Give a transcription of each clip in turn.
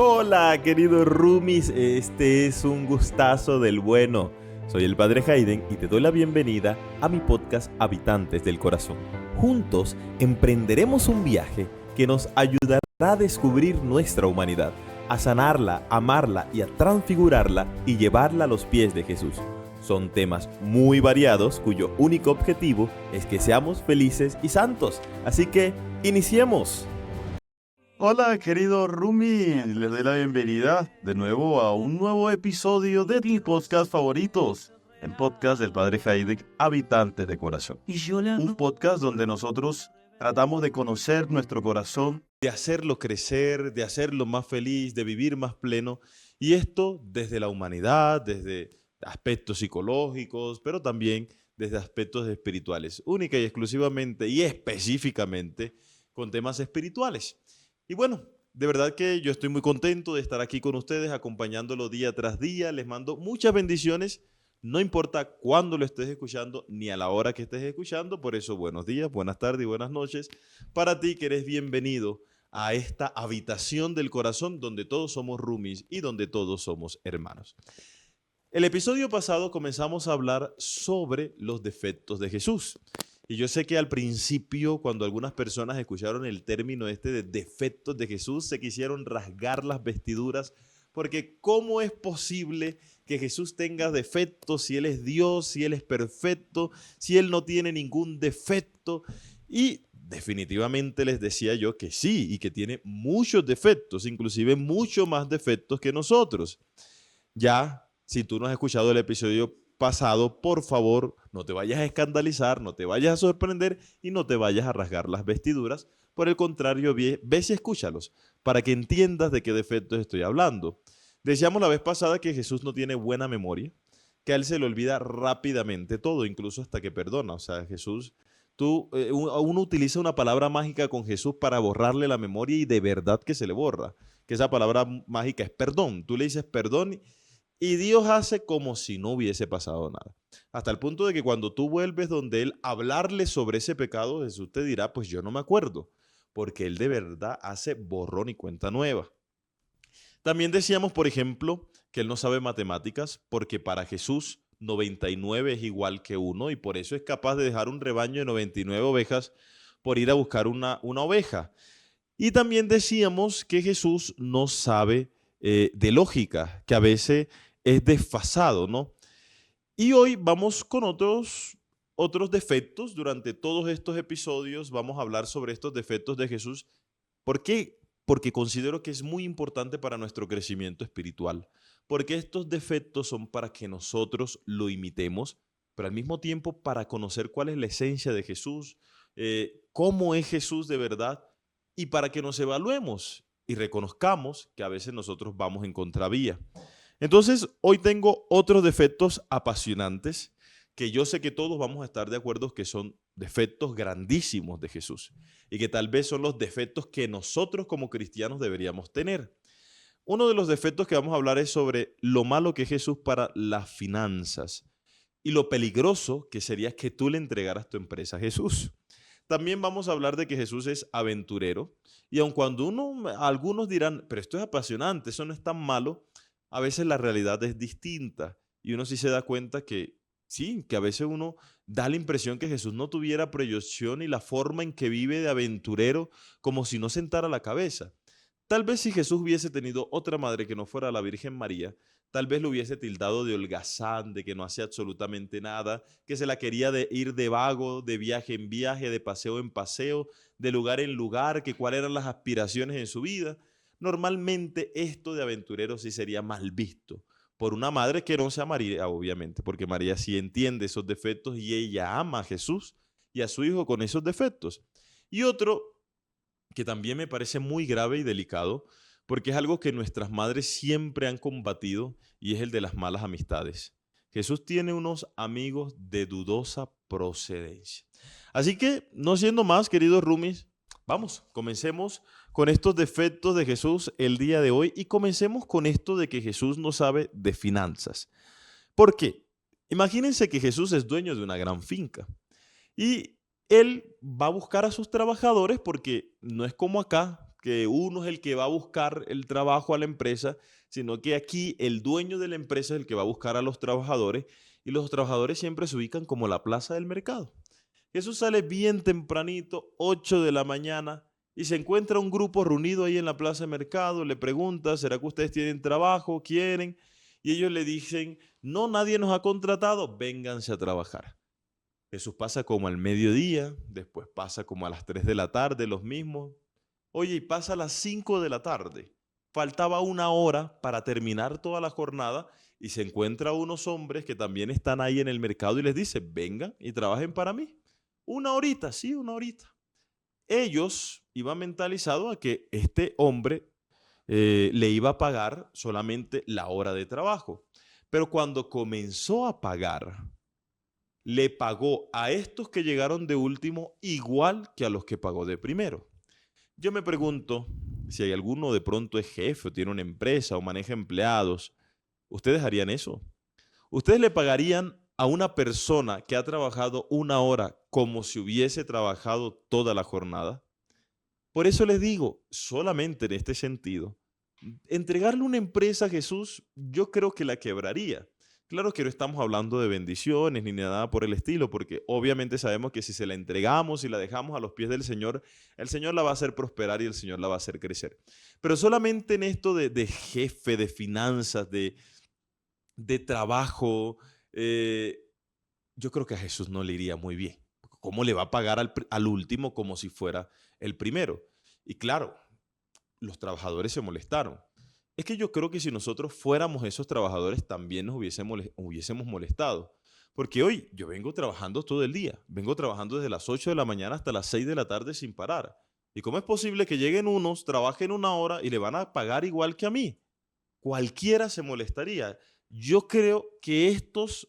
Hola, queridos roomies, este es un gustazo del bueno. Soy el Padre Hayden y te doy la bienvenida a mi podcast Habitantes del Corazón. Juntos emprenderemos un viaje que nos ayudará a descubrir nuestra humanidad, a sanarla, amarla y a transfigurarla y llevarla a los pies de Jesús. Son temas muy variados cuyo único objetivo es que seamos felices y santos. Así que, ¡iniciemos! Hola, querido Rumi, les doy la bienvenida de nuevo a un nuevo episodio de mis podcast favoritos, el podcast del Padre Hayden, Habitantes de Corazón. Un podcast donde nosotros tratamos de conocer nuestro corazón, De hacerlo crecer, de hacerlo más feliz, de vivir más pleno. Y esto desde la humanidad, desde aspectos psicológicos, pero también desde aspectos espirituales, única y exclusivamente y específicamente con temas espirituales. Y bueno, de verdad que yo estoy muy contento de estar aquí con ustedes, acompañándolo día tras día. Les mando muchas bendiciones, no importa cuándo lo estés escuchando, ni a la hora que estés escuchando. Por eso, buenos días, buenas tardes y buenas noches para ti que eres bienvenido a esta habitación del corazón donde todos somos roomies y donde todos somos hermanos. El episodio pasado comenzamos a hablar sobre los defectos de Jesús. Y yo sé que al principio, cuando algunas personas escucharon el término este de defectos de Jesús, se quisieron rasgar las vestiduras, porque ¿cómo es posible que Jesús tenga defectos si Él es Dios, si Él es perfecto, si Él no tiene ningún defecto? Y definitivamente les decía yo que sí, y que tiene muchos defectos, inclusive mucho más defectos que nosotros. Ya, si tú no has escuchado el episodio pasado, por favor, no te vayas a escandalizar, no te vayas a sorprender y no te vayas a rasgar las vestiduras. Por el contrario, ve y escúchalos para que entiendas de qué defectos estoy hablando. Decíamos la vez pasada que Jesús no tiene buena memoria, que a él se le olvida rápidamente todo, incluso hasta que perdona. O sea, Jesús, uno utiliza una palabra mágica con Jesús para borrarle la memoria y de verdad que se le borra, que esa palabra mágica es perdón. Tú le dices perdón y Dios hace como si no hubiese pasado nada. Hasta el punto de que cuando tú vuelves donde Él a hablarle sobre ese pecado, Jesús te dirá, pues yo no me acuerdo, porque Él de verdad hace borrón y cuenta nueva. También decíamos, por ejemplo, que Él no sabe matemáticas, porque para Jesús 99 es igual que 1 y por eso es capaz de dejar un rebaño de 99 ovejas por ir a buscar una oveja. Y también decíamos que Jesús no sabe de lógica, que a veces es desfasado, ¿no? Y hoy vamos con otros defectos. Durante todos estos episodios vamos a hablar sobre estos defectos de Jesús. ¿Por qué? Porque considero que es muy importante para nuestro crecimiento espiritual. Porque estos defectos son para que nosotros lo imitemos, pero al mismo tiempo para conocer cuál es la esencia de Jesús, cómo es Jesús de verdad y para que nos evaluemos y reconozcamos que a veces nosotros vamos en contravía. Entonces, hoy tengo otros defectos apasionantes que yo sé que todos vamos a estar de acuerdo que son defectos grandísimos de Jesús y que tal vez son los defectos que nosotros como cristianos deberíamos tener. Uno de los defectos que vamos a hablar es sobre lo malo que es Jesús para las finanzas y lo peligroso que sería que tú le entregaras tu empresa a Jesús. También vamos a hablar de que Jesús es aventurero y aun cuando algunos dirán, pero esto es apasionante, eso no es tan malo, a veces la realidad es distinta y uno sí se da cuenta que sí, que a veces uno da la impresión que Jesús no tuviera proyección y la forma en que vive de aventurero como si no sentara la cabeza. Tal vez si Jesús hubiese tenido otra madre que no fuera la Virgen María, tal vez lo hubiese tildado de holgazán, de que no hacía absolutamente nada, que se la quería ir de vago, de viaje en viaje, de paseo en paseo, de lugar en lugar, que cuáles eran las aspiraciones en su vida. Normalmente esto de aventurero sí sería mal visto por una madre que no sea María, obviamente, porque María sí entiende esos defectos y ella ama a Jesús y a su hijo con esos defectos. Y otro que también me parece muy grave y delicado, porque es algo que nuestras madres siempre han combatido y es el de las malas amistades. Jesús tiene unos amigos de dudosa procedencia. Así que, no siendo más, queridos roomies, vamos, comencemos con estos defectos de Jesús el día de hoy y comencemos con esto de que Jesús no sabe de finanzas. ¿Por qué? Imagínense que Jesús es dueño de una gran finca y él va a buscar a sus trabajadores porque no es como acá, que uno es el que va a buscar el trabajo a la empresa, sino que aquí el dueño de la empresa es el que va a buscar a los trabajadores y los trabajadores siempre se ubican como la plaza del mercado. Jesús sale bien tempranito, 8 de la mañana, y se encuentra un grupo reunido ahí en la plaza de mercado, le pregunta, ¿será que ustedes tienen trabajo? ¿Quieren? Y ellos le dicen, no, nadie nos ha contratado, vénganse a trabajar. Jesús pasa como al mediodía, después pasa como a las 3 de la tarde, los mismos. Oye, y pasa a las 5 de la tarde. Faltaba una hora para terminar toda la jornada y se encuentra unos hombres que también están ahí en el mercado y les dice, vengan y trabajen para mí. Una horita, sí, una horita. Ellos iban mentalizados a que este hombre le iba a pagar solamente la hora de trabajo. Pero cuando comenzó a pagar, le pagó a estos que llegaron de último igual que a los que pagó de primero. Yo me pregunto si hay alguno de pronto es jefe o tiene una empresa o maneja empleados. ¿Ustedes harían eso? ¿Ustedes le pagarían a una persona que ha trabajado una hora como si hubiese trabajado toda la jornada? Por eso les digo, solamente en este sentido, entregarle una empresa a Jesús, yo creo que la quebraría. Claro que no estamos hablando de bendiciones ni nada por el estilo, porque obviamente sabemos que si se la entregamos y la dejamos a los pies del Señor, el Señor la va a hacer prosperar y el Señor la va a hacer crecer. Pero solamente en esto de jefe, de finanzas, de trabajo, eh, yo creo que a Jesús no le iría muy bien. ¿Cómo le va a pagar al último como si fuera el primero? Y claro, los trabajadores se molestaron. Es que yo creo que si nosotros fuéramos esos trabajadores también nos hubiésemos molestado. Porque hoy yo vengo trabajando todo el día. Vengo trabajando desde las 8 de la mañana hasta las 6 de la tarde sin parar. ¿Y cómo es posible que lleguen unos, trabajen una hora y le van a pagar igual que a mí? Cualquiera se molestaría. Yo creo que estos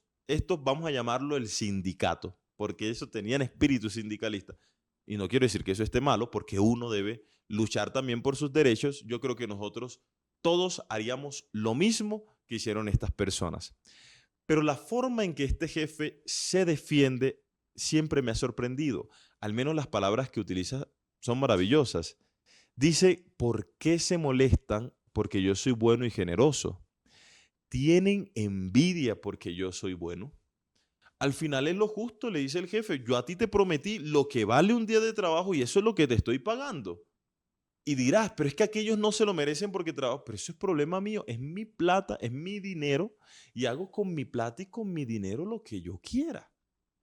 vamos a llamarlo el sindicato, porque eso tenían espíritu sindicalista. Y no quiero decir que eso esté malo, porque uno debe luchar también por sus derechos. Yo creo que nosotros todos haríamos lo mismo que hicieron estas personas. Pero la forma en que este jefe se defiende siempre me ha sorprendido. Al menos las palabras que utiliza son maravillosas. Dice, ¿por qué se molestan? Porque yo soy bueno y generoso. ¿Tienen envidia porque yo soy bueno? Al final es lo justo, le dice el jefe. Yo a ti te prometí lo que vale un día de trabajo y eso es lo que te estoy pagando. Y dirás, pero es que aquellos no se lo merecen porque trabajo. Pero eso es problema mío, es mi plata, es mi dinero y hago con mi plata y con mi dinero lo que yo quiera.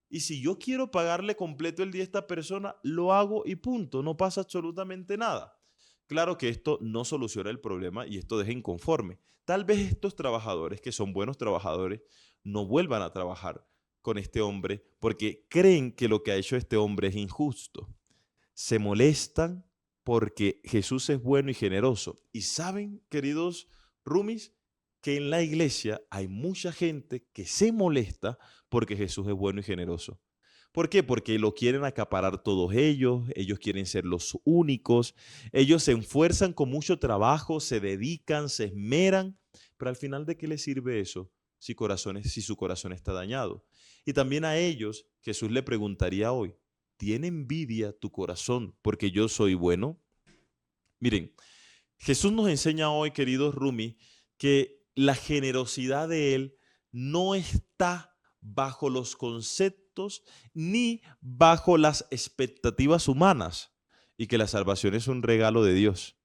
Y si yo quiero pagarle completo el día a esta persona, lo hago y punto, no pasa absolutamente nada. Claro que esto no soluciona el problema y esto deja inconforme. Tal vez estos trabajadores, que son buenos trabajadores, no vuelvan a trabajar con este hombre porque creen que lo que ha hecho este hombre es injusto. Se molestan porque Jesús es bueno y generoso. Y saben, queridos Rumis, que en la iglesia hay mucha gente que se molesta porque Jesús es bueno y generoso. ¿Por qué? Porque lo quieren acaparar todos ellos quieren ser los únicos, ellos se esfuerzan con mucho trabajo, se dedican, se esmeran, pero al final ¿de qué les sirve eso si su corazón está dañado? Y también a ellos Jesús le preguntaría hoy, ¿tiene envidia tu corazón porque yo soy bueno? Miren, Jesús nos enseña hoy, queridos Rumi, que la generosidad de Él no está bajo los conceptos ni bajo las expectativas humanas y que la salvación es un regalo de Dios.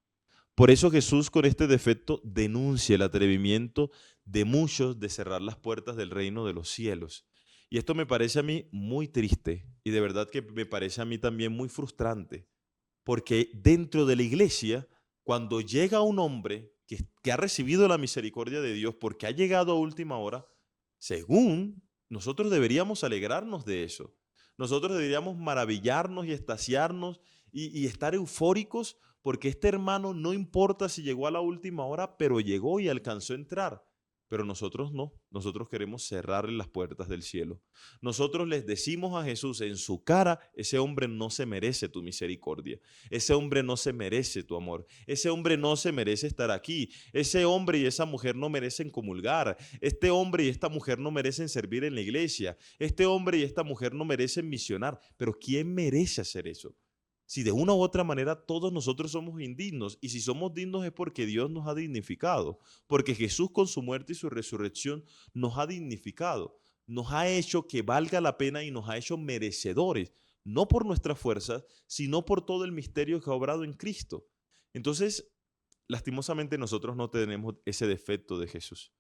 Por eso Jesús con este defecto denuncia el atrevimiento de muchos de cerrar las puertas del reino de los cielos. Y esto me parece a mí muy triste y de verdad que me parece a mí también muy frustrante, porque dentro de la iglesia, cuando llega un hombre que ha recibido la misericordia de Dios porque ha llegado a última hora, según nosotros deberíamos alegrarnos de eso. Nosotros deberíamos maravillarnos y extasiarnos y estar eufóricos porque este hermano no importa si llegó a la última hora, pero llegó y alcanzó a entrar. Pero nosotros no, nosotros queremos cerrarle las puertas del cielo. Nosotros les decimos a Jesús en su cara, ese hombre no se merece tu misericordia, ese hombre no se merece tu amor, ese hombre no se merece estar aquí, ese hombre y esa mujer no merecen comulgar, este hombre y esta mujer no merecen servir en la iglesia, este hombre y esta mujer no merecen misionar, pero ¿quién merece hacer eso? si de una u otra manera todos nosotros somos indignos, y si somos dignos es porque Dios nos ha dignificado, porque Jesús con su muerte y su resurrección nos ha dignificado, nos ha hecho que valga la pena y nos ha hecho merecedores, no por nuestras fuerzas, sino por todo el misterio que ha obrado en Cristo. Entonces, lastimosamente nosotros no tenemos ese defecto de Jesús.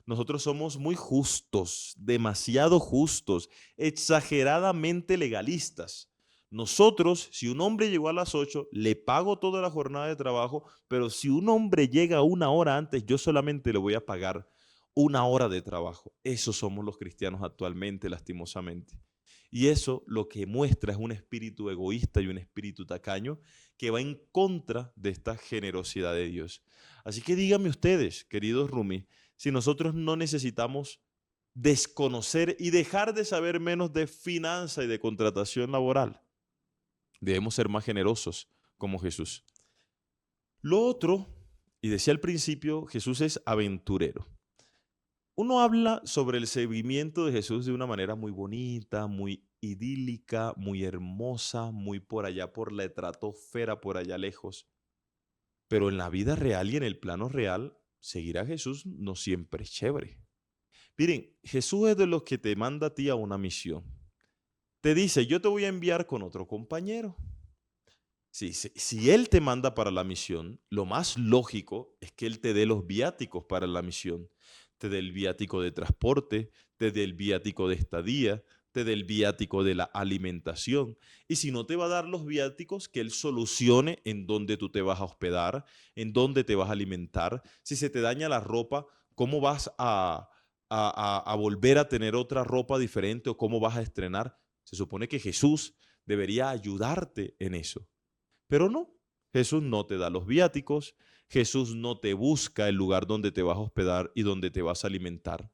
Nosotros somos muy justos, demasiado justos, exageradamente legalistas. Nosotros, si un hombre llegó a las 8, le pago toda la jornada de trabajo, pero si un hombre llega una hora antes, yo solamente le voy a pagar una hora de trabajo. Esos somos los cristianos actualmente, lastimosamente. Y eso lo que muestra es un espíritu egoísta y un espíritu tacaño que va en contra de esta generosidad de Dios. Así que díganme ustedes, queridos Rumi, si nosotros no necesitamos desconocer y dejar de saber menos de finanza y de contratación laboral. Debemos ser más generosos como Jesús. Lo otro, y decía al principio, Jesús es aventurero. Uno habla sobre el seguimiento de Jesús de una manera muy bonita, muy idílica, muy hermosa, muy por allá por la estratosfera, por allá lejos. Pero en la vida real y en el plano real, seguir a Jesús no siempre es chévere. Miren, Jesús es de los que te manda a ti a una misión. Te dice, yo te voy a enviar con otro compañero. Si Él te manda para la misión, lo más lógico es que Él te dé los viáticos para la misión. Te dé el viático de transporte, te dé el viático de estadía, te dé el viático de la alimentación. Y si no te va a dar los viáticos, que Él solucione en dónde tú te vas a hospedar, en dónde te vas a alimentar. Si se te daña la ropa, ¿cómo vas a volver a tener otra ropa diferente o cómo vas a estrenar? Se supone que Jesús debería ayudarte en eso. Pero no, Jesús no te da los viáticos, Jesús no te busca el lugar donde te vas a hospedar y donde te vas a alimentar.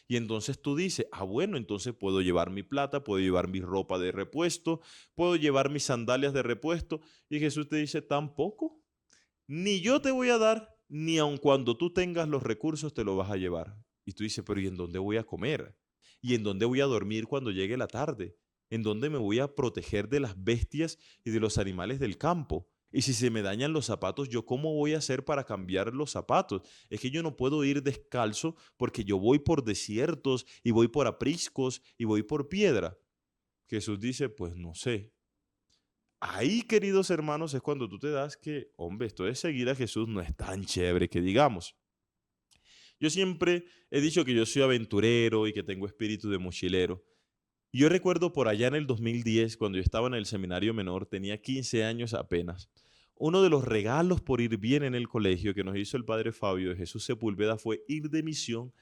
Y entonces tú dices, bueno, entonces puedo llevar mi plata, puedo llevar mi ropa de repuesto, puedo llevar mis sandalias de repuesto. Y Jesús te dice, tampoco, ni yo te voy a dar, ni aun cuando tú tengas los recursos te lo vas a llevar. Y tú dices, pero ¿y en dónde voy a comer? ¿Y en dónde voy a dormir cuando llegue la tarde? ¿En dónde me voy a proteger de las bestias y de los animales del campo? Y si se me dañan los zapatos, ¿yo cómo voy a hacer para cambiar los zapatos? Es que yo no puedo ir descalzo porque yo voy por desiertos y voy por apriscos y voy por piedra. Jesús dice, pues no sé. Ahí, queridos hermanos, es cuando tú te das que, hombre, esto de seguir a Jesús no es tan chévere que digamos. Yo siempre he dicho que yo soy aventurero y que tengo espíritu de mochilero. Yo recuerdo por allá en el 2010, cuando yo estaba en el seminario menor, tenía 15 años apenas. Uno de los regalos por ir bien en el colegio que nos hizo el padre Fabio de Jesús Sepúlveda fue ir de misión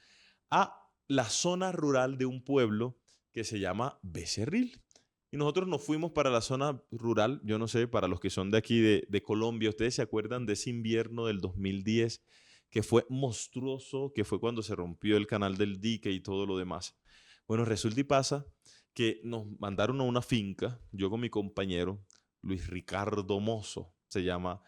a la zona rural de un pueblo que se llama Becerril. Y nosotros nos fuimos para la zona rural, yo no sé, para los que son de aquí de Colombia, ¿ustedes se acuerdan de ese invierno del 2010 que fue monstruoso, que fue cuando se rompió el canal del dique y todo lo demás? Bueno, resulta y pasa que nos mandaron a una finca, yo con mi compañero, Luis Ricardo Mozo, se llama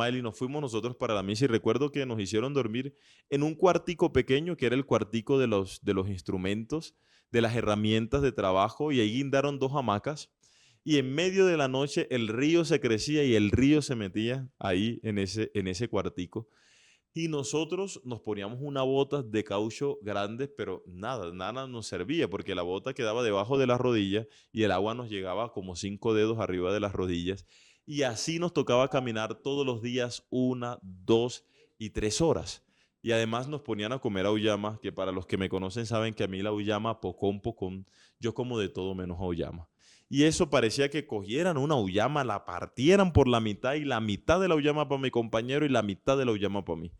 él, y nos fuimos nosotros para la misa y recuerdo que nos hicieron dormir en un cuartico pequeño, que era el cuartico de los instrumentos, de las herramientas de trabajo, y ahí guindaron dos hamacas, y en medio de la noche el río se crecía y el río se metía ahí en ese cuartico. Y nosotros nos poníamos una bota de caucho grande, pero nada nos servía, porque la bota quedaba debajo de las rodillas y el agua nos llegaba como 5 dedos arriba de las rodillas. Y así nos tocaba caminar todos los días 1, 2 y 3 horas. Y además nos ponían a comer auyama, que para los que me conocen saben que a mí la auyama, pocón, yo como de todo menos auyama. Y eso parecía que cogieran una auyama, la partieran por la mitad y la mitad de la auyama para mi compañero y la mitad de la auyama para mí.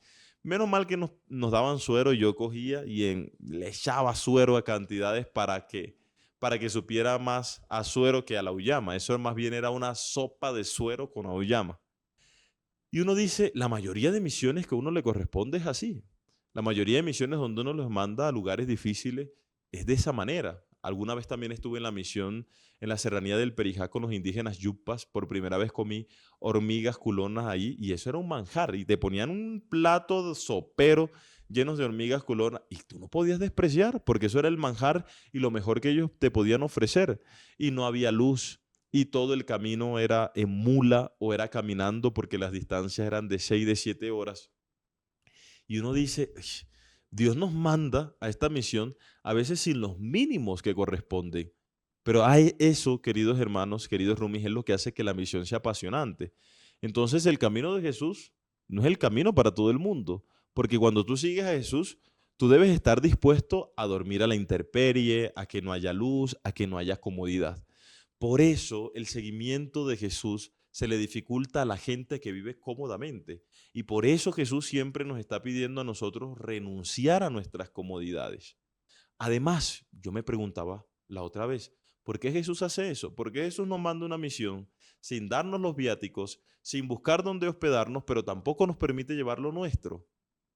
Menos mal que nos daban suero y yo cogía y le echaba suero a cantidades para que supiera más a suero que a la auyama. Eso más bien era una sopa de suero con auyama. Y uno dice, la mayoría de misiones que a uno le corresponde es así. La mayoría de misiones donde uno los manda a lugares difíciles es de esa manera. Alguna vez también estuve en la misión en la serranía del Perijá con los indígenas Yupas. Por primera vez comí hormigas culonas ahí y eso era un manjar. Y te ponían un plato de sopero llenos de hormigas culonas y tú no podías despreciar porque eso era el manjar y lo mejor que ellos te podían ofrecer. Y no había luz y todo el camino era en mula o era caminando porque las distancias eran de 6, de 7 horas. Y uno dice, "Ish, Dios nos manda a esta misión a veces sin los mínimos que corresponden. Pero hay eso, queridos hermanos, queridos Rumis, es lo que hace que la misión sea apasionante. Entonces el camino de Jesús no es el camino para todo el mundo, porque cuando tú sigues a Jesús, tú debes estar dispuesto a dormir a la intemperie, a que no haya luz, a que no haya comodidad. Por eso el seguimiento de Jesús se le dificulta a la gente que vive cómodamente. Y por eso Jesús siempre nos está pidiendo a nosotros renunciar a nuestras comodidades. Además, yo me preguntaba la otra vez, ¿por qué Jesús hace eso? ¿Por qué Jesús nos manda una misión sin darnos los viáticos, sin buscar dónde hospedarnos, pero tampoco nos permite llevar lo nuestro?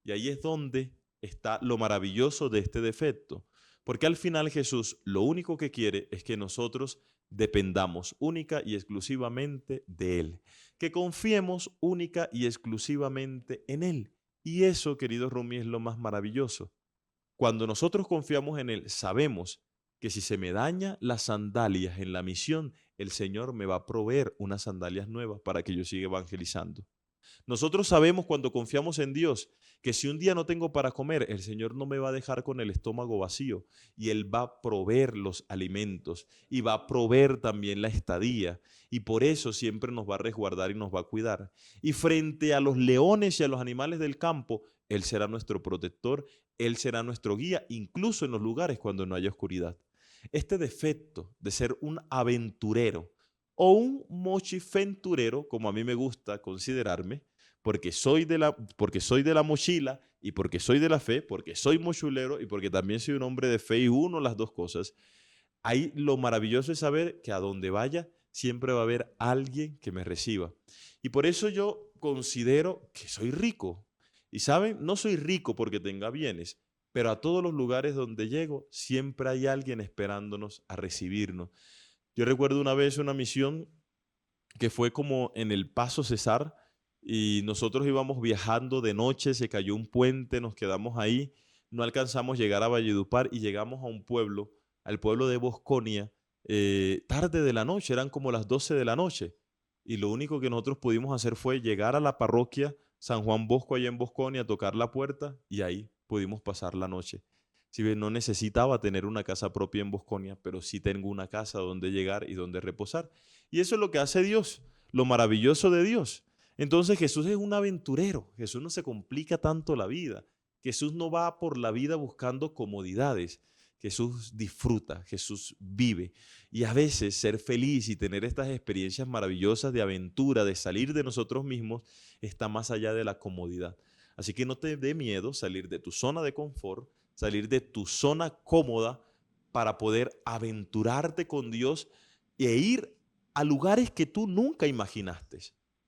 Y ahí es donde está lo maravilloso de este defecto. Porque al final Jesús lo único que quiere es que nosotros dependamos única y exclusivamente de Él. Que confiemos única y exclusivamente en Él. Y eso, querido Rumi, es lo más maravilloso. Cuando nosotros confiamos en Él, sabemos que si se me daña las sandalias en la misión, el Señor me va a proveer unas sandalias nuevas para que yo siga evangelizando. Nosotros sabemos cuando confiamos en Dios que si un día no tengo para comer, el Señor no me va a dejar con el estómago vacío y Él va a proveer los alimentos y va a proveer también la estadía y por eso siempre nos va a resguardar y nos va a cuidar. Y frente a los leones y a los animales del campo, Él será nuestro protector, Él será nuestro guía, incluso en los lugares cuando no haya oscuridad. Este defecto de ser un aventurero o un mochifenturero, como a mí me gusta considerarme, porque soy de la mochila y porque soy de la fe, porque soy mochulero y porque también soy un hombre de fe y uno las dos cosas. Ahí lo maravilloso es saber que a donde vaya siempre va a haber alguien que me reciba. Y por eso yo considero que soy rico. Y saben, no soy rico porque tenga bienes, pero a todos los lugares donde llego siempre hay alguien esperándonos a recibirnos. Yo recuerdo una vez una misión que fue como en el Paso Cesar y nosotros íbamos viajando de noche, se cayó un puente, nos quedamos ahí, no alcanzamos a llegar a Valledupar y llegamos a un pueblo, al pueblo de Bosconia, tarde de la noche, eran como las 12 de la noche. Y lo único que nosotros pudimos hacer fue llegar a la parroquia San Juan Bosco allá en Bosconia, tocar la puerta y ahí pudimos pasar la noche. Si bien no necesitaba tener una casa propia en Bosconia, pero sí tengo una casa donde llegar y donde reposar. Y eso es lo que hace Dios, lo maravilloso de Dios. Entonces Jesús es un aventurero, Jesús no se complica tanto la vida, Jesús no va por la vida buscando comodidades, Jesús disfruta, Jesús vive. Y a veces ser feliz y tener estas experiencias maravillosas de aventura, de salir de nosotros mismos, está más allá de la comodidad. Así que no te dé miedo salir de tu zona de confort, salir de tu zona cómoda para poder aventurarte con Dios e ir a lugares que tú nunca imaginaste,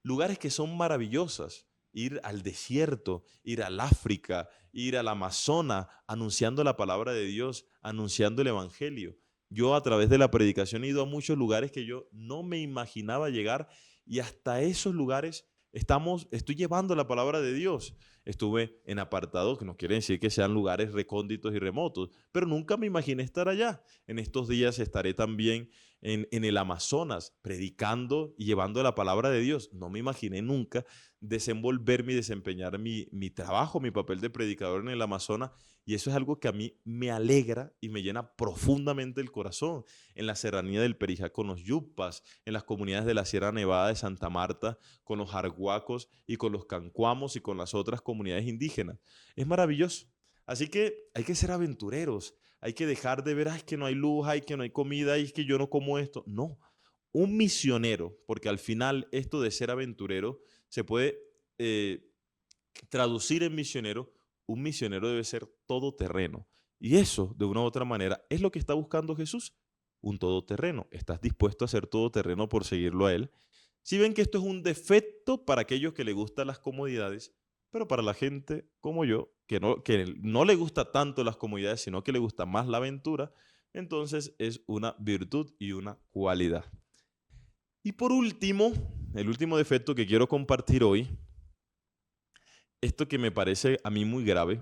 lugares que son maravillosas, ir al desierto, ir al África, ir al Amazonas, anunciando la palabra de Dios, anunciando el Evangelio. Yo a través de la predicación he ido a muchos lugares que yo no me imaginaba llegar y hasta esos lugares estoy llevando la palabra de Dios. Estuve en apartados, que no quiere decir que sean lugares recónditos y remotos, pero nunca me imaginé estar allá. En estos días estaré también en el Amazonas predicando y llevando la palabra de Dios. No me imaginé nunca desenvolverme y desempeñar mi trabajo, mi papel de predicador en el Amazonas. Y eso es algo que a mí me alegra y me llena profundamente el corazón. En la serranía del Perijá con los Yupas, en las comunidades de la Sierra Nevada de Santa Marta, con los arhuacos y con los cancuamos y con las otras comunidades indígenas. Es maravilloso. Así que hay que ser aventureros. Hay que dejar de ver, ay, que no hay luz, ay, que no hay comida, ay, que yo no como esto. No, un misionero, porque al final esto de ser aventurero se puede traducir en misionero. Un misionero debe ser todoterreno. Y eso, de una u otra manera, es lo que está buscando Jesús, un todoterreno. ¿Estás dispuesto a ser todoterreno por seguirlo a Él? Si ven que esto es un defecto para aquellos que les gustan las comodidades, pero para la gente como yo, que no le gusta tanto las comodidades, sino que le gusta más la aventura, entonces es una virtud y una cualidad. Y por último, el último defecto que quiero compartir hoy, esto que me parece a mí muy grave,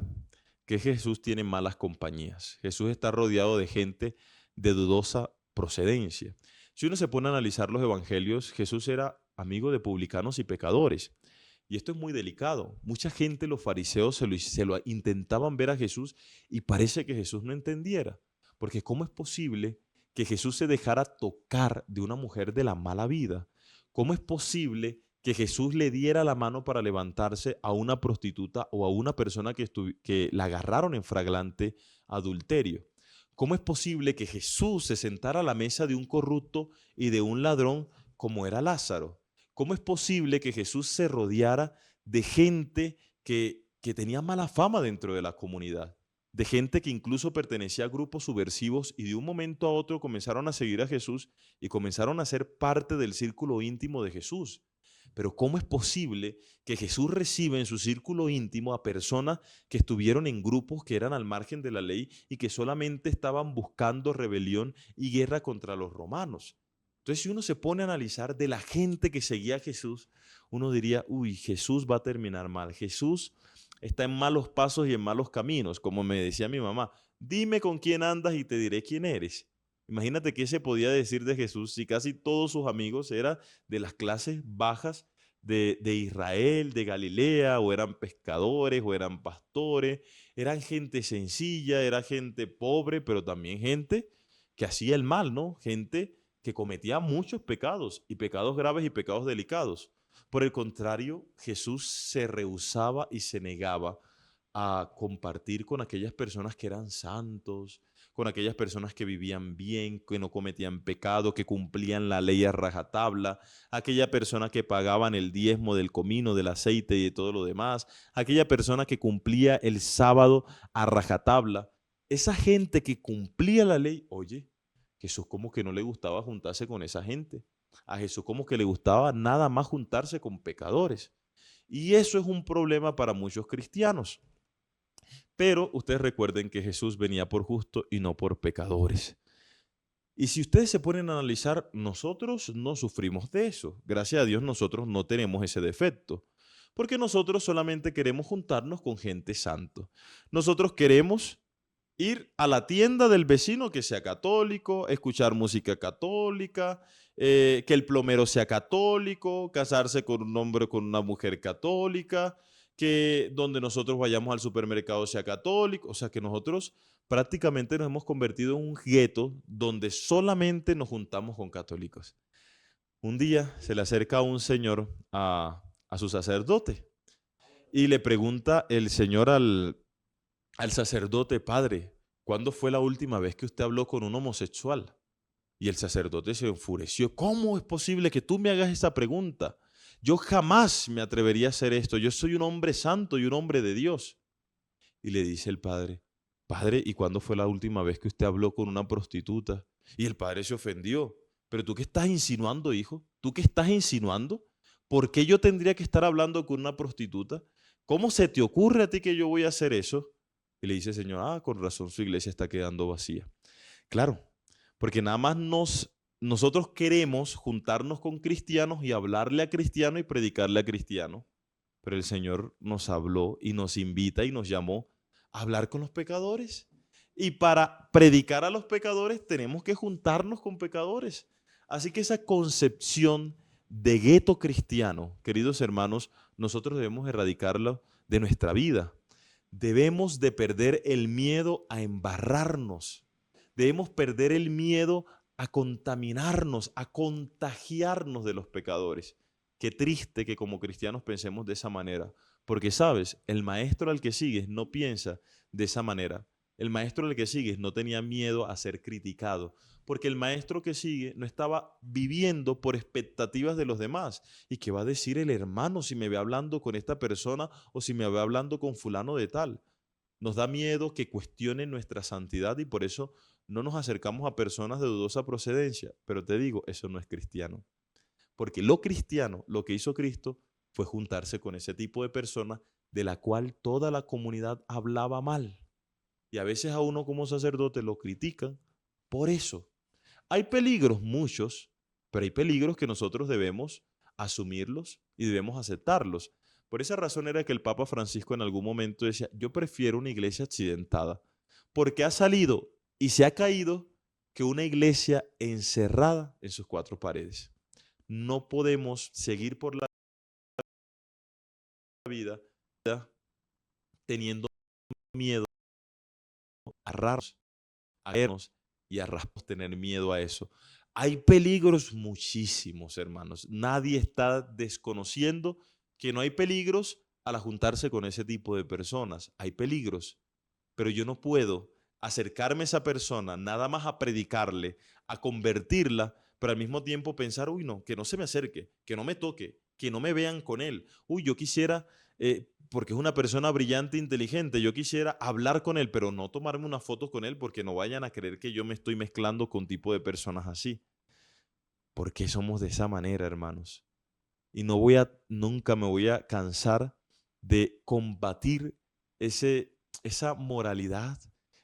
que Jesús tiene malas compañías. Jesús está rodeado de gente de dudosa procedencia. Si uno se pone a analizar los evangelios, Jesús era amigo de publicanos y pecadores. Y esto es muy delicado. Mucha gente, los fariseos, se lo intentaban ver a Jesús y parece que Jesús no entendiera. Porque ¿cómo es posible que Jesús se dejara tocar de una mujer de la mala vida? ¿Cómo es posible que Jesús le diera la mano para levantarse a una prostituta o a una persona que la agarraron en flagrante adulterio? ¿Cómo es posible que Jesús se sentara a la mesa de un corrupto y de un ladrón como era Lázaro? ¿Cómo es posible que Jesús se rodeara de gente que tenía mala fama dentro de la comunidad? De gente que incluso pertenecía a grupos subversivos y de un momento a otro comenzaron a seguir a Jesús y comenzaron a ser parte del círculo íntimo de Jesús. Pero ¿cómo es posible que Jesús reciba en su círculo íntimo a personas que estuvieron en grupos que eran al margen de la ley y que solamente estaban buscando rebelión y guerra contra los romanos? Entonces, si uno se pone a analizar de la gente que seguía a Jesús, uno diría, uy, Jesús va a terminar mal. Jesús está en malos pasos y en malos caminos, como me decía mi mamá. Dime con quién andas y te diré quién eres. Imagínate qué se podía decir de Jesús si casi todos sus amigos eran de las clases bajas de Israel, de Galilea, o eran pescadores, o eran pastores, eran gente sencilla, era gente pobre, pero también gente que hacía el mal, ¿no? Gente que cometía muchos pecados, y pecados graves y pecados delicados. Por el contrario, Jesús se rehusaba y se negaba a compartir con aquellas personas que eran santos, con aquellas personas que vivían bien, que no cometían pecado, que cumplían la ley a rajatabla, aquella persona que pagaban el diezmo del comino, del aceite y de todo lo demás, aquella persona que cumplía el sábado a rajatabla. Esa gente que cumplía la ley, oye, Jesús como que no le gustaba juntarse con esa gente. A Jesús como que le gustaba nada más juntarse con pecadores. Y eso es un problema para muchos cristianos. Pero ustedes recuerden que Jesús venía por justo y no por pecadores. Y si ustedes se ponen a analizar, nosotros no sufrimos de eso. Gracias a Dios nosotros no tenemos ese defecto. Porque nosotros solamente queremos juntarnos con gente santo. Nosotros queremos ir a la tienda del vecino que sea católico, escuchar música católica, que el plomero sea católico, casarse con un hombre o con una mujer católica, que donde nosotros vayamos al supermercado sea católico. O sea que nosotros prácticamente nos hemos convertido en un gueto donde solamente nos juntamos con católicos. Un día se le acerca un señor a su sacerdote y le pregunta el señor al sacerdote: padre, ¿cuándo fue la última vez que usted habló con un homosexual? Y el sacerdote se enfureció. ¿Cómo es posible que tú me hagas esa pregunta? Yo jamás me atrevería a hacer esto. Yo soy un hombre santo y un hombre de Dios. Y le dice el padre: padre, ¿y cuándo fue la última vez que usted habló con una prostituta? Y el padre se ofendió. ¿Pero tú qué estás insinuando, hijo? ¿Tú qué estás insinuando? ¿Por qué yo tendría que estar hablando con una prostituta? ¿Cómo se te ocurre a ti que yo voy a hacer eso? Y le dice el Señor: ah, con razón su iglesia está quedando vacía. Claro, porque nada más nosotros queremos juntarnos con cristianos y hablarle a cristiano y predicarle a cristiano. Pero el Señor nos habló y nos invita y nos llamó a hablar con los pecadores. Y para predicar a los pecadores tenemos que juntarnos con pecadores. Así que esa concepción de gueto cristiano, queridos hermanos, nosotros debemos erradicarla de nuestra vida. Debemos de perder el miedo a embarrarnos. Debemos perder el miedo a contaminarnos, a contagiarnos de los pecadores. Qué triste que como cristianos pensemos de esa manera, porque sabes, el maestro al que sigues no piensa de esa manera. El maestro al que sigues no tenía miedo a ser criticado, porque el maestro que sigue no estaba viviendo por expectativas de los demás. ¿Y qué va a decir el hermano si me ve hablando con esta persona o si me ve hablando con fulano de tal? Nos da miedo que cuestionen nuestra santidad y por eso no nos acercamos a personas de dudosa procedencia. Pero te digo, eso no es cristiano. Porque lo cristiano, lo que hizo Cristo, fue juntarse con ese tipo de personas de la cual toda la comunidad hablaba mal. Y a veces a uno como sacerdote lo critican por eso. Hay peligros, muchos, pero hay peligros que nosotros debemos asumirlos y debemos aceptarlos. Por esa razón era que el Papa Francisco en algún momento decía: yo prefiero una iglesia accidentada, porque ha salido y se ha caído que una iglesia encerrada en sus cuatro paredes. No podemos seguir por la vida teniendo miedo a errarnos, a caernos y a rasparnos, tener miedo a eso. Hay peligros muchísimos, hermanos. Nadie está desconociendo que no hay peligros al juntarse con ese tipo de personas. Hay peligros, pero yo no puedo acercarme a esa persona nada más a predicarle, a convertirla, pero al mismo tiempo pensar, uy, no, que no se me acerque, que no me toque, que no me vean con él. Uy, yo quisiera, porque es una persona brillante e inteligente, yo quisiera hablar con él, pero no tomarme una foto con él porque no vayan a creer que yo me estoy mezclando con tipo de personas así. ¿Por qué somos de esa manera, hermanos? Y nunca me voy a cansar de combatir esa moralidad,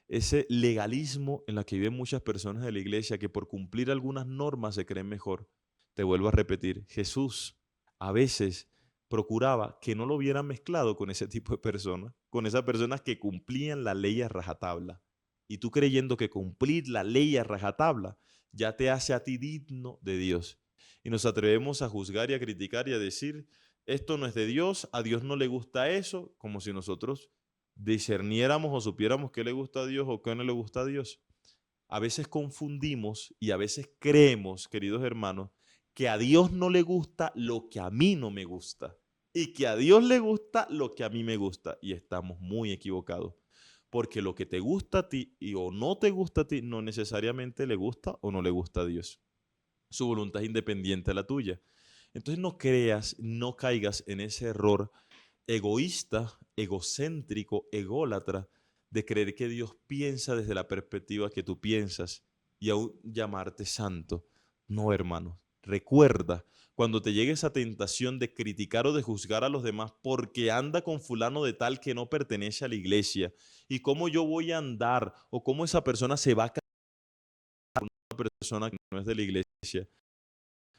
ese legalismo en la que viven muchas personas de la iglesia que por cumplir algunas normas se creen mejor. Te vuelvo a repetir, Jesús a veces procuraba que no lo hubieran mezclado con ese tipo de personas, con esas personas que cumplían la ley a rajatabla. Y tú creyendo que cumplir la ley a rajatabla ya te hace a ti digno de Dios. Y nos atrevemos a juzgar y a criticar y a decir, esto no es de Dios, a Dios no le gusta eso, como si nosotros discerniéramos o supiéramos qué le gusta a Dios o qué no le gusta a Dios. A veces confundimos y a veces creemos, queridos hermanos, que a Dios no le gusta lo que a mí no me gusta y que a Dios le gusta lo que a mí me gusta. Y estamos muy equivocados, porque lo que te gusta a ti o no te gusta a ti no necesariamente le gusta o no le gusta a Dios. Su voluntad es independiente a la tuya. Entonces no creas, no caigas en ese error egoísta, egocéntrico, ególatra, de creer que Dios piensa desde la perspectiva que tú piensas y aún llamarte santo. No, hermano. Recuerda, cuando te llegue esa tentación de criticar o de juzgar a los demás porque anda con fulano de tal que no pertenece a la iglesia, y cómo yo voy a andar o cómo esa persona se va a casar con una persona que no es de la iglesia.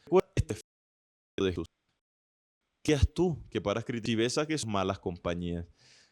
Recuerda este efecto de Jesús. ¿Qué haces tú que paras criticar y ves a que son malas compañías?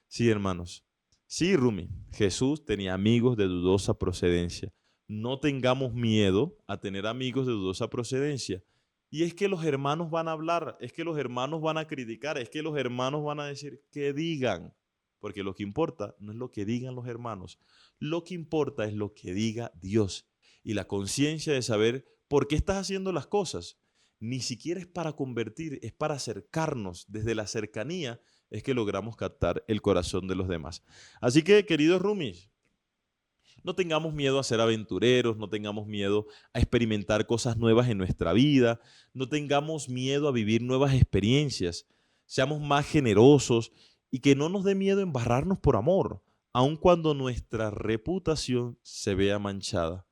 Sí, hermanos. Sí, Rumi, Jesús tenía amigos de dudosa procedencia. No tengamos miedo a tener amigos de dudosa procedencia. Y es que los hermanos van a hablar, es que los hermanos van a criticar, es que los hermanos van a decir que digan. Porque lo que importa no es lo que digan los hermanos, lo que importa es lo que diga Dios. Y la conciencia de saber por qué estás haciendo las cosas. Ni siquiera es para convertir, es para acercarnos. Desde la cercanía es que logramos captar el corazón de los demás. Así que, queridos roomies, no tengamos miedo a ser aventureros, no tengamos miedo a experimentar cosas nuevas en nuestra vida, no tengamos miedo a vivir nuevas experiencias, seamos más generosos y que no nos dé miedo embarrarnos por amor, aun cuando nuestra reputación se vea manchada.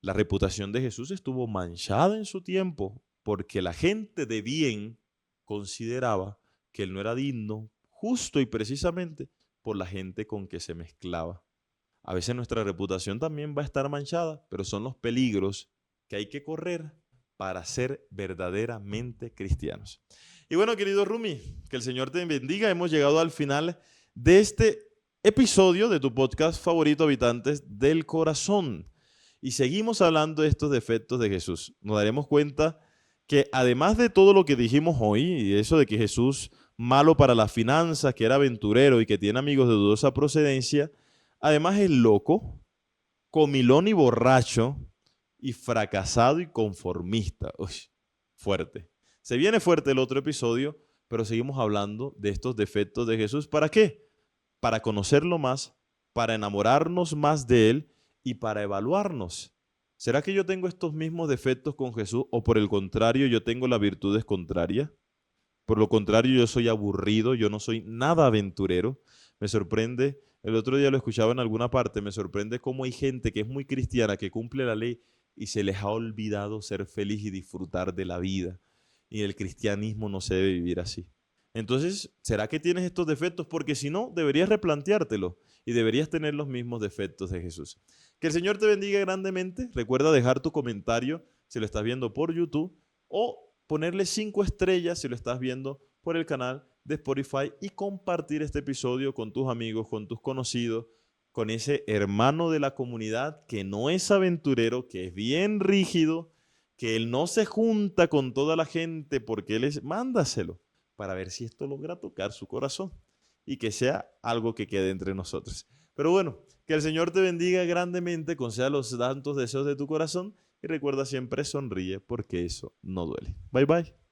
La reputación de Jesús estuvo manchada en su tiempo porque la gente de bien consideraba que él no era digno, justo y precisamente por la gente con que se mezclaba. A veces nuestra reputación también va a estar manchada, pero son los peligros que hay que correr para ser verdaderamente cristianos. Y bueno, querido Rumi, que el Señor te bendiga. Hemos llegado al final de este episodio de tu podcast favorito, Habitantes del Corazón. Y seguimos hablando de estos defectos de Jesús. Nos daremos cuenta que además de todo lo que dijimos hoy, y eso de que Jesús malo para las finanzas, que era aventurero y que tiene amigos de dudosa procedencia, además es loco, comilón y borracho, y fracasado y conformista. Uy, fuerte. Se viene fuerte el otro episodio, pero seguimos hablando de estos defectos de Jesús. ¿Para qué? Para conocerlo más, para enamorarnos más de él y para evaluarnos. ¿Será que yo tengo estos mismos defectos con Jesús o por el contrario yo tengo las virtudes contrarias? Por lo contrario, yo soy aburrido, yo no soy nada aventurero. Me sorprende, el otro día lo escuchaba en alguna parte, me sorprende cómo hay gente que es muy cristiana, que cumple la ley y se les ha olvidado ser feliz y disfrutar de la vida. Y el cristianismo no se debe vivir así. Entonces, ¿será que tienes estos defectos? Porque si no, deberías replanteártelo y deberías tener los mismos defectos de Jesús. Que el Señor te bendiga grandemente. Recuerda dejar tu comentario si lo estás viendo por YouTube o ponerle 5 estrellas si lo estás viendo por el canal de Spotify y compartir este episodio con tus amigos, con tus conocidos, con ese hermano de la comunidad que no es aventurero, que es bien rígido, que él no se junta con toda la gente porque mándaselo para ver si esto logra tocar su corazón y que sea algo que quede entre nosotros. Pero bueno, que el Señor te bendiga grandemente, conceda los santos deseos de tu corazón y recuerda siempre sonríe porque eso no duele. Bye bye.